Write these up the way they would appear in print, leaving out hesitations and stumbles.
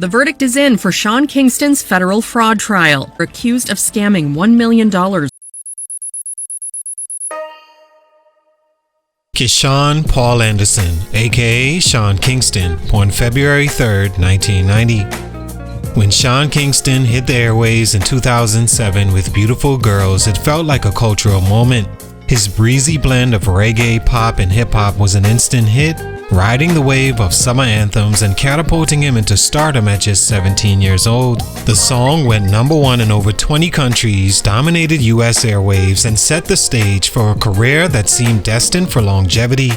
The verdict is in for Sean Kingston's federal fraud trial, accused of scamming $1 million. Keshawn Paul Anderson, aka Sean Kingston, born February 3, 1990. When Sean Kingston hit the airwaves in 2007 with Beautiful Girls, it felt like a cultural moment. His breezy blend of reggae, pop, and hip-hop was an instant hit, riding the wave of summer anthems and catapulting him into stardom at just 17 years old. The song went #1 in over 20 countries, dominated US airwaves, and set the stage for a career that seemed destined for longevity.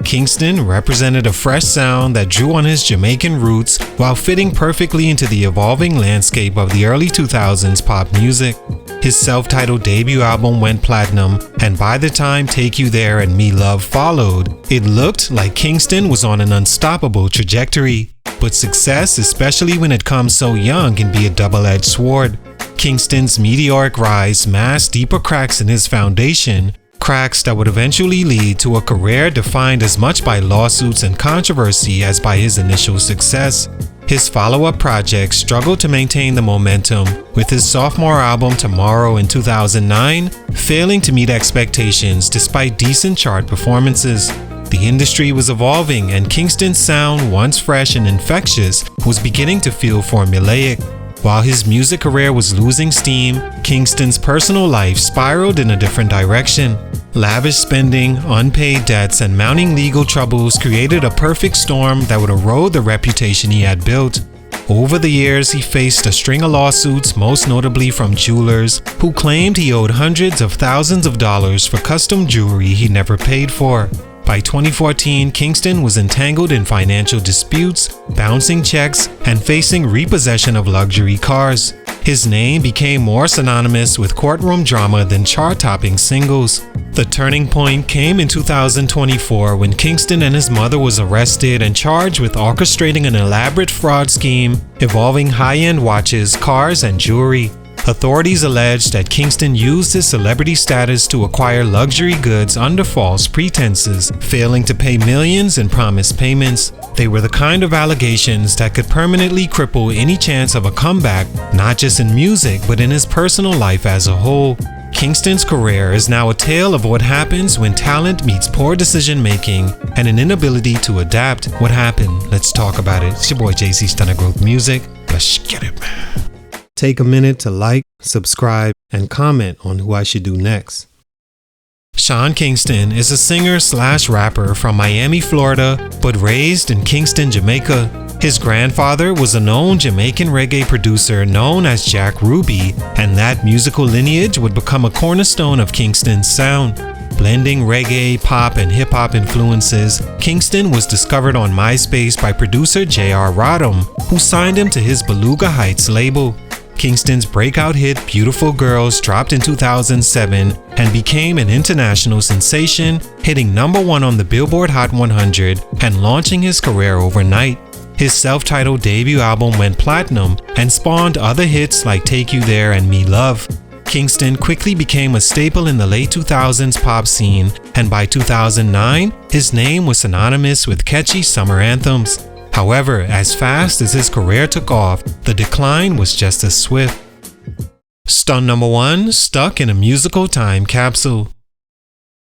Kingston represented a fresh sound that drew on his Jamaican roots while fitting perfectly into the evolving landscape of the early 2000s pop music. His self-titled debut album went platinum, and by the time Take You There and Me Love followed, it looked like Kingston was on an unstoppable trajectory. But success, especially when it comes so young, can be a double-edged sword. Kingston's meteoric rise masked deeper cracks in his foundation, cracks that would eventually lead to a career defined as much by lawsuits and controversy as by his initial success. His follow-up projects struggled to maintain the momentum, with his sophomore album Tomorrow in 2009 failing to meet expectations despite decent chart performances. The industry was evolving, and Kingston's sound, once fresh and infectious, was beginning to feel formulaic. While his music career was losing steam, Kingston's personal life spiraled in a different direction. Lavish spending, unpaid debts, and mounting legal troubles created a perfect storm that would erode the reputation he had built. Over the years, he faced a string of lawsuits, most notably from jewelers, who claimed he owed hundreds of thousands of dollars for custom jewelry he never paid for. By 2014, Kingston was entangled in financial disputes, bouncing checks, and facing repossession of luxury cars. His name became more synonymous with courtroom drama than chart-topping singles. The turning point came in 2024 when Kingston and his mother was arrested and charged with orchestrating an elaborate fraud scheme involving high-end watches, cars, and jewelry. Authorities alleged that Kingston used his celebrity status to acquire luxury goods under false pretenses, failing to pay millions in promised payments. They were the kind of allegations that could permanently cripple any chance of a comeback, not just in music, but in his personal life as a whole. Kingston's career is now a tale of what happens when talent meets poor decision-making and an inability to adapt. What happened? Let's talk about it. It's your boy JC, Stunted Growth Music. Let's get it, man. Take a minute to like, subscribe, and comment on who I should do next. Sean Kingston is a singer/rapper from Miami, Florida, but raised in Kingston, Jamaica. His grandfather was a known Jamaican reggae producer known as Jack Ruby, and that musical lineage would become a cornerstone of Kingston's sound. Blending reggae, pop, and hip-hop influences, Kingston was discovered on MySpace by producer J.R. Rodham, who signed him to his Beluga Heights label. Kingston's breakout hit Beautiful Girls dropped in 2007 and became an international sensation, hitting #1 on the Billboard Hot 100 and launching his career overnight. His self-titled debut album went platinum and spawned other hits like Take You There and Me Love. Kingston quickly became a staple in the late 2000s pop scene, and by 2009, his name was synonymous with catchy summer anthems. However, as fast as his career took off, the decline was just as swift. Stunt #1, Stuck in a Musical Time Capsule.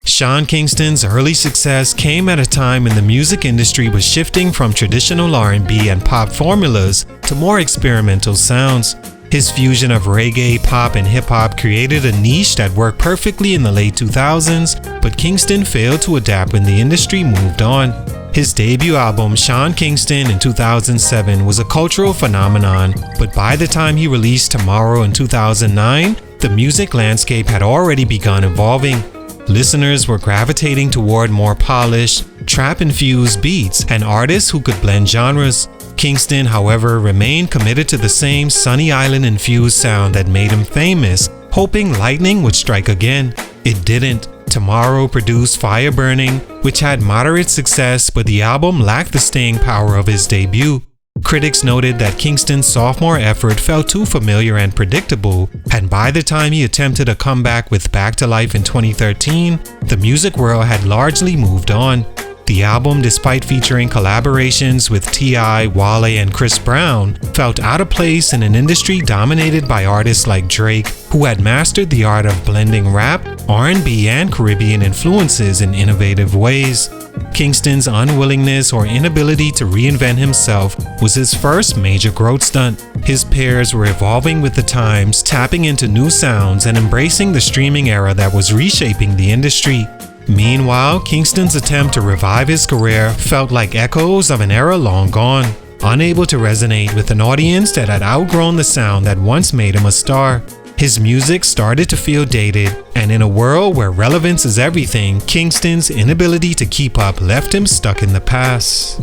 Sean Kingston's early success came at a time when the music industry was shifting from traditional R&B and pop formulas to more experimental sounds. His fusion of reggae, pop, and hip-hop created a niche that worked perfectly in the late 2000s, but Kingston failed to adapt when the industry moved on. His debut album, Sean Kingston, in 2007 was a cultural phenomenon, but by the time he released Tomorrow in 2009, the music landscape had already begun evolving. Listeners were gravitating toward more polished, trap-infused beats and artists who could blend genres. Kingston, however, remained committed to the same Sunny Island-infused sound that made him famous, hoping lightning would strike again. It didn't. Tomorrow produced Fire Burning, which had moderate success, but the album lacked the staying power of his debut. Critics noted that Kingston's sophomore effort felt too familiar and predictable, and by the time he attempted a comeback with Back to Life in 2013, the music world had largely moved on. The album, despite featuring collaborations with T.I., Wale, and Chris Brown, felt out of place in an industry dominated by artists like Drake, who had mastered the art of blending rap, R&B, and Caribbean influences in innovative ways. Kingston's unwillingness or inability to reinvent himself was his first major growth stunt. His peers were evolving with the times, tapping into new sounds and embracing the streaming era that was reshaping the industry. Meanwhile, Kingston's attempt to revive his career felt like echoes of an era long gone, unable to resonate with an audience that had outgrown the sound that once made him a star. His music started to feel dated, and in a world where relevance is everything, Kingston's inability to keep up left him stuck in the past.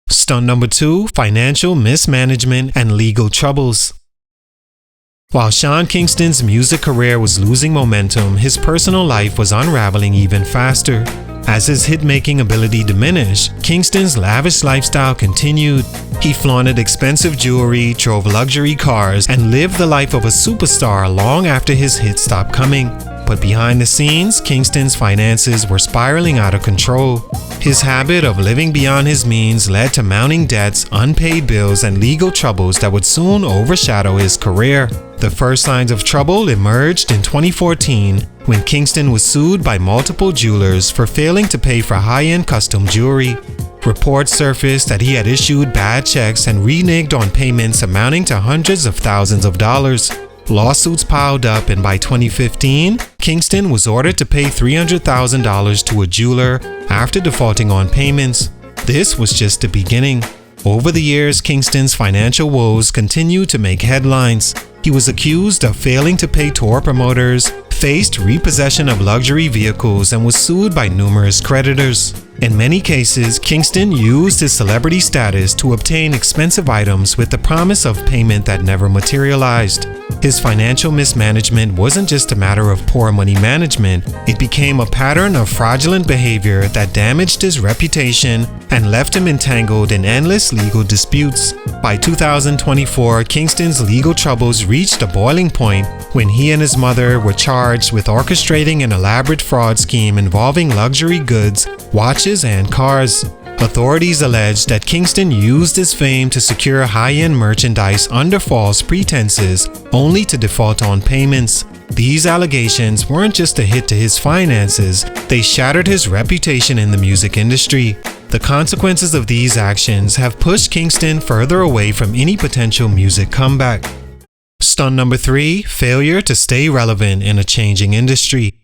Stunt number 2, financial mismanagement and legal troubles. While Sean Kingston's music career was losing momentum, his personal life was unraveling even faster. As his hit-making ability diminished, Kingston's lavish lifestyle continued. He flaunted expensive jewelry, drove luxury cars, and lived the life of a superstar long after his hits stopped coming. But behind the scenes, Kingston's finances were spiraling out of control. His habit of living beyond his means led to mounting debts, unpaid bills, and legal troubles that would soon overshadow his career. The first signs of trouble emerged in 2014 when Kingston was sued by multiple jewelers for failing to pay for high-end custom jewelry. Reports surfaced that he had issued bad checks and reneged on payments amounting to hundreds of thousands of dollars. Lawsuits piled up, and by 2015, Kingston was ordered to pay $300,000 to a jeweler after defaulting on payments. This was just the beginning. Over the years, Kingston's financial woes continued to make headlines. He was accused of failing to pay tour promoters, faced repossession of luxury vehicles, and was sued by numerous creditors. In many cases, Kingston used his celebrity status to obtain expensive items with the promise of payment that never materialized. His financial mismanagement wasn't just a matter of poor money management, it became a pattern of fraudulent behavior that damaged his reputation and left him entangled in endless legal disputes. By 2024, Kingston's legal troubles reached a boiling point when he and his mother were charged with orchestrating an elaborate fraud scheme involving luxury goods, watches, and cars. Authorities alleged that Kingston used his fame to secure high-end merchandise under false pretenses, only to default on payments. These allegations weren't just a hit to his finances, they shattered his reputation in the music industry. The consequences of these actions have pushed Kingston further away from any potential music comeback. Stunt number 3, failure to stay relevant in a changing industry.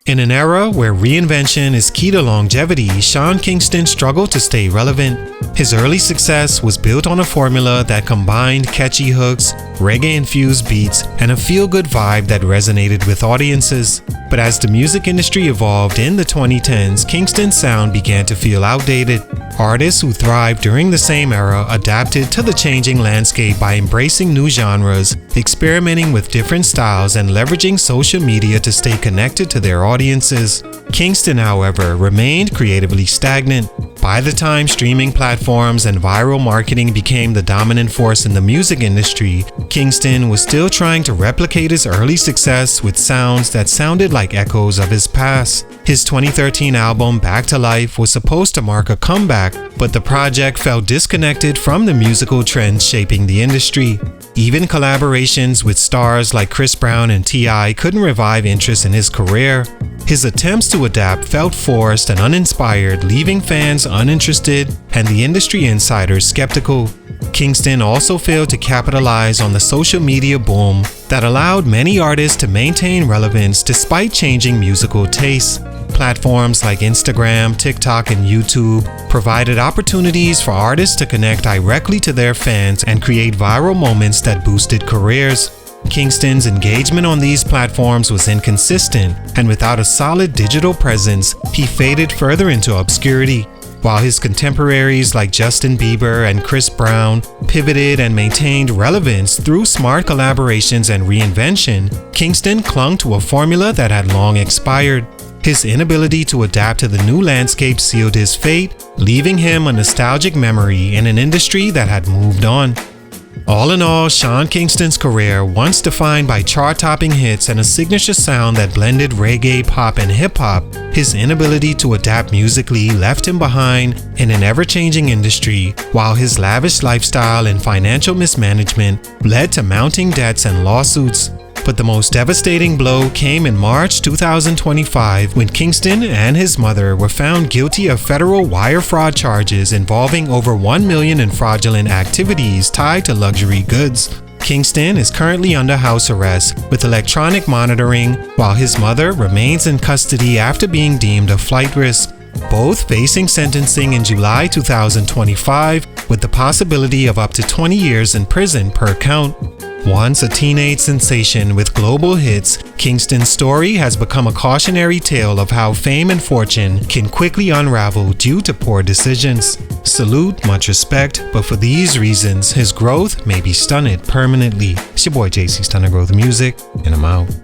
In an era where reinvention is key to longevity, Sean Kingston struggled to stay relevant. His early success was built on a formula that combined catchy hooks, reggae-infused beats, and a feel-good vibe that resonated with audiences. But as the music industry evolved in the 2010s, Kingston's sound began to feel outdated. Artists who thrived during the same era adapted to the changing landscape by embracing new genres, experimenting with different styles, and leveraging social media to stay connected to their audiences. Kingston, however, remained creatively stagnant. By the time streaming platforms and viral marketing became the dominant force in the music industry, Kingston was still trying to replicate his early success with sounds that sounded like echoes of his past. His 2013 album Back to Life was supposed to mark a comeback, but the project felt disconnected from the musical trends shaping the industry. Even collaborations with stars like Chris Brown and T.I. couldn't revive interest in his career. His attempts to adapt felt forced and uninspired, leaving fans uninterested and the industry insiders skeptical. Kingston also failed to capitalize on the social media boom that allowed many artists to maintain relevance despite changing musical tastes. Platforms like Instagram, TikTok, and YouTube provided opportunities for artists to connect directly to their fans and create viral moments that boosted careers. Kingston's engagement on these platforms was inconsistent, and without a solid digital presence, he faded further into obscurity. While his contemporaries like Justin Bieber and Chris Brown pivoted and maintained relevance through smart collaborations and reinvention, Kingston clung to a formula that had long expired. His inability to adapt to the new landscape sealed his fate, leaving him a nostalgic memory in an industry that had moved on. All in all, Sean Kingston's career, once defined by chart-topping hits and a signature sound that blended reggae, pop, and hip-hop, his inability to adapt musically left him behind in an ever-changing industry, while his lavish lifestyle and financial mismanagement led to mounting debts and lawsuits. But the most devastating blow came in March 2025 when Kingston and his mother were found guilty of federal wire fraud charges involving over $1 million in fraudulent activities tied to luxury goods. Kingston is currently under house arrest with electronic monitoring, while his mother remains in custody after being deemed a flight risk. Both facing sentencing in July 2025 with the possibility of up to 20 years in prison per count. Once a teenage sensation with global hits, Kingston's story has become a cautionary tale of how fame and fortune can quickly unravel due to poor decisions. Salute, much respect, but for these reasons, his growth may be stunted permanently. It's your boy JC Stunted Growth Music, and I'm out.